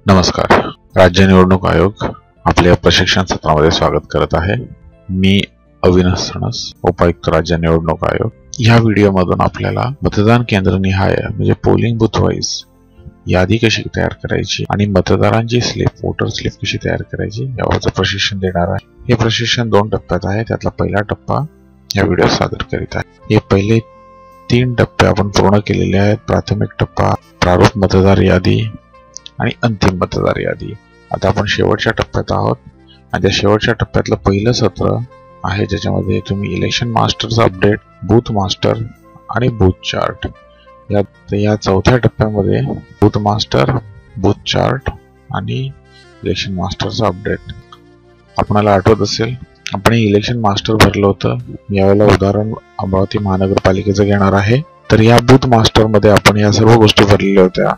नमस्कार. राज्य निवडणूक आयोग आपल्या प्रशिक्षण सत्रामध्ये स्वागत करत आहे. मी अविनाश सणस, उपायुक्त राज्य निवडणूक आयोग. या व्हिडिओमधून आपल्याला मतदान केंद्र निहाय म्हणजे पोलिंग बूथ वाईज यादी कशी तयार करायची आणि मतदारांची स्लिप, वोटर स्लिप कशी तयार करायची यावरचं प्रशिक्षण देणार आहे. हे प्रशिक्षण 2 टप्प्यात आहे. त्यातला पहिला टप्पा या व्हिडिओ सादर करीत आहे. हे पहिले 3 टप्पे आपण पूर्ण केलेले आहेत. प्राथमिक टप्पा, प्रारूप मतदार यादी आणि अंतिम मतदार यादी. आता आपण शेवटच्या टप्प्यात आहोत आणि त्या शेवटच्या टप्प्यातलं पहिलं सत्र आहे ज्याच्यामध्ये तुम्ही इलेक्शन मास्टरचा अपडेट, बूथ मास्टर आणि बूथ चार्ट या चौथ्या टप्प्यामध्ये बूथ मास्टर, बूथ चार्ट आणि इलेक्शन मास्टरचा अपडेट. आपल्याला आठवत असेल आपण इलेक्शन मास्टर भरलं होतं. यावेळेला उदाहरण अमरावती महानगरपालिकेचं घेणार आहे. तर या बूथ मास्टर मध्ये आपण या सर्व गोष्टी भरलेल्या होत्या,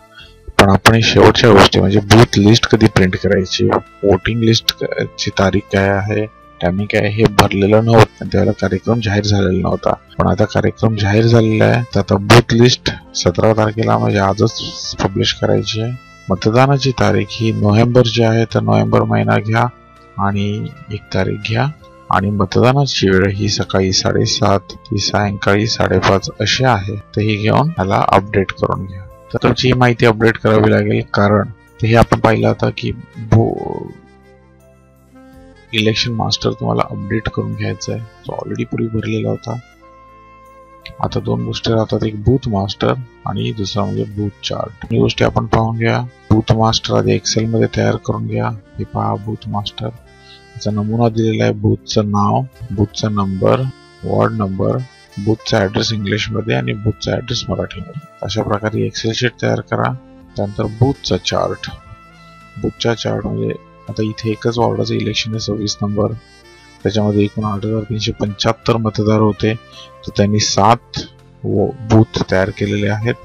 पण आपण शेवटच्या गोष्टी म्हणजे बूथ लिस्ट कधी प्रिंट करायची, वोटिंग लिस्ट ची तारीख काय आहे, टायमिंग काय आहे हे भरलेलं नव्हतं. त्यावेळेला कार्यक्रम जाहीर झालेला नव्हता, पण आता कार्यक्रम जाहीर झालेला आहे. तर आता बूथ लिस्ट 17 तारखेला म्हणजे आजच पब्लिश करायची आहे. मतदानाची तारीख ही नोव्हेंबर जी आहे तर नोव्हेंबर महिना घ्या आणि 1 तारीख घ्या आणि मतदानाची वेळ ही सकाळी 7:30 ती सायंकाळी 5:30 अशी आहे. तर ही घेऊन त्याला अपडेट करून घ्या. तर तुमची माहिती अपडेट करावी लागेल, कारण हे आपण पाहिलं होतं की इलेक्शन मास्टर तुम्हाला अपडेट करून घ्यायचा आहे. तो ऑलरेडी पूर्वी भरलेला होता. आता 2 गोष्टी राहतात, एक बूथ मास्टर आणि दुसरा म्हणजे बूथ चार्ट. ही गोष्टी आपण पाहून घ्या. बूथ मास्टर आधी एक्सेल मध्ये तयार करून घ्या. हे पहा बूथ मास्टर, याचा नमुना दिलेला आहे. बूथचं नाव, बूथचा नंबर, वॉर्ड नंबर, बूथचा ऍड्रेस इंग्लिश मध्ये आणि बूथचा ऍड्रेस मराठीमध्ये. अशा प्रकारे एक्सेल शीट तयार करा. त्यानंतर बूथचा चार्ट. बूथचा चार्ट म्हणजे आता इथे एकच वॉर्डाचं इलेक्शन आहे, 26 नंबर. त्याच्यामध्ये एकूण 8,375 मतदार होते. तर त्यांनी 7 बूथ तयार केलेले आहेत.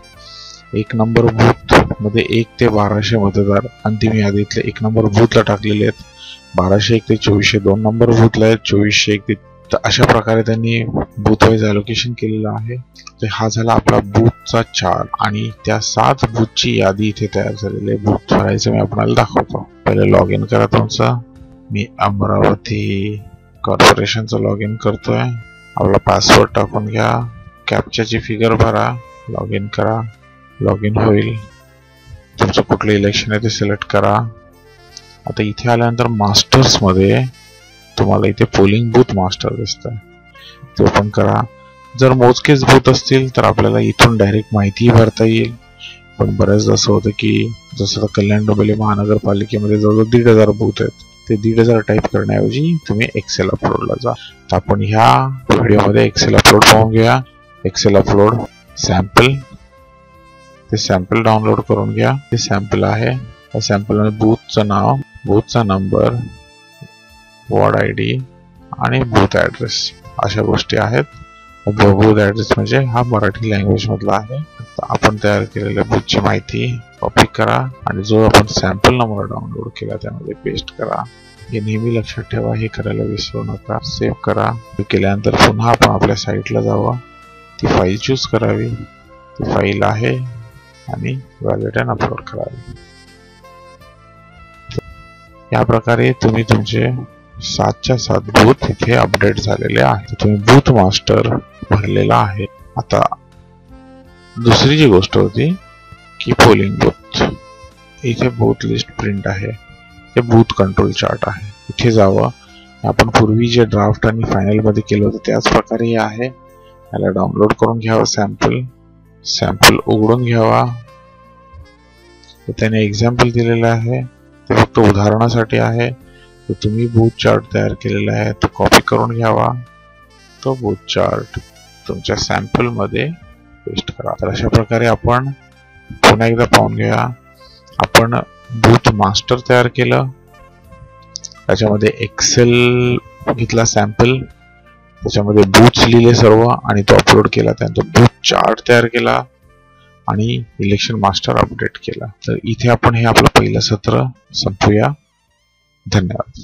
1 नंबर बूथ मध्ये 1 ते 1200 मतदार अंतिम यादीतले 1 नंबर बूथला टाकलेले आहेत. 1201 ते 2400 2 नंबर बूथला आहेत. 2401 ते तर अशा प्रकारे त्यांनी बूथ वाईज अलोकेशन केलेलं आहे. तर हा झाला आपला बूथचा चार्ट आणि त्या 7 बूथची यादी इथे तयार झालेली आहे. बूथ भरायचं मी आपल्याला दाखवतो. पहिले लॉग इन करा तुमचं. मी अमरावती कॉर्पोरेशनचं लॉग इन करतोय. आपला पासवर्ड टाकून घ्या, कॅप्चाची फिगर भरा, लॉग इन करा. लॉग इन होईल. तुमचं कुठलं इलेक्शन आहे ते सिलेक्ट करा. आता इथे आल्यानंतर मास्टर्स मध्ये तुम्हाला इथे पोलिंग बूथ मास्टर दिसतंय, ते ओपन करा. जर मोजकेच बूथ असतील तर आपल्याला इथून डायरेक्ट माहिती भरता येईल, पण बऱ्याचदा असं होतं की जसं कल्याण डोंबिवली महानगरपालिकेमध्ये जवळजवळ 1,500 बूथ आहेत. ते 1,500 टाईप करण्याऐवजी तुम्ही एक्सेल अपलोडला जा. तर आपण ह्या व्हिडिओमध्ये एक्सेल अपलोड पाहून घ्या. एक्सेल अपलोड सॅम्पल, ते सॅम्पल डाउनलोड करून घ्या. ते सॅम्पल आहे. त्या सॅम्पलमध्ये बूथचं नाव, बूथचा नंबर, वॉर्ड आयडी आणि बूथ ऍड्रेस अशा गोष्टी आहेत. बूथ ऍड्रेस म्हणजे हा मराठी लँग्वेज मधला आहे. आपण तयार केलेल्या बूथची माहिती कॉपी करा आणि जो आपण सॅम्पल नंबर डाउनलोड केला त्यामध्ये पेस्ट करा. हे नेहमी लक्षात ठेवा, हे करायला विसरू नका. सेव्ह करा. केल्यानंतर पुन्हा आपण आपल्या साईटला जावं, ती फाईल चूज करावी, ती फाईल आहे आणि व्हॅलिडेट आणि अपलोड करावी. या प्रकारे तुम्ही तुमचे 7च्या 7 बूथ इथे अपडेट झालेले आहेत. तुम्ही बूथ मास्टर भरलेला आहे. आता दुसरी जी गोष्ट होती की पोलिंग बूथ, इथे बूथ लिस्ट प्रिंट आहे. हे बूथ कंट्रोल चार्ट आहे. इथे जावं. आपण पूर्वी जे ड्राफ्ट आणि फायनल मध्ये केलं होतं त्याच प्रकारे हे आहे. याला डाउनलोड करून घ्यावं. सॅम्पल उघडून घ्यावा. त्याने एक्झाम्पल दिलेलं आहे, ते फक्त उदाहरणासाठी आहे. तर तुम्ही बूथ चार्ट तयार केलेला आहे तो कॉपी करून घ्यावा. तो बूथ चार्ट तुमच्या सॅम्पल मध्ये पेस्ट करा. तर अशा प्रकारे आपण पुन्हा एकदा पाहून घ्या. आपण बूथ मास्टर तयार केलं, त्याच्यामध्ये एक्सेल घेतला सॅम्पल, त्याच्यामध्ये बूथ्स लिहिले सर्व आणि तो अपलोड केला. त्यानंतर बूथ चार्ट तयार केला आणि इलेक्शन मास्टर अपडेट केला. तर इथे आपण हे आपलं पहिलं सत्र संपूया. धन्यवाद.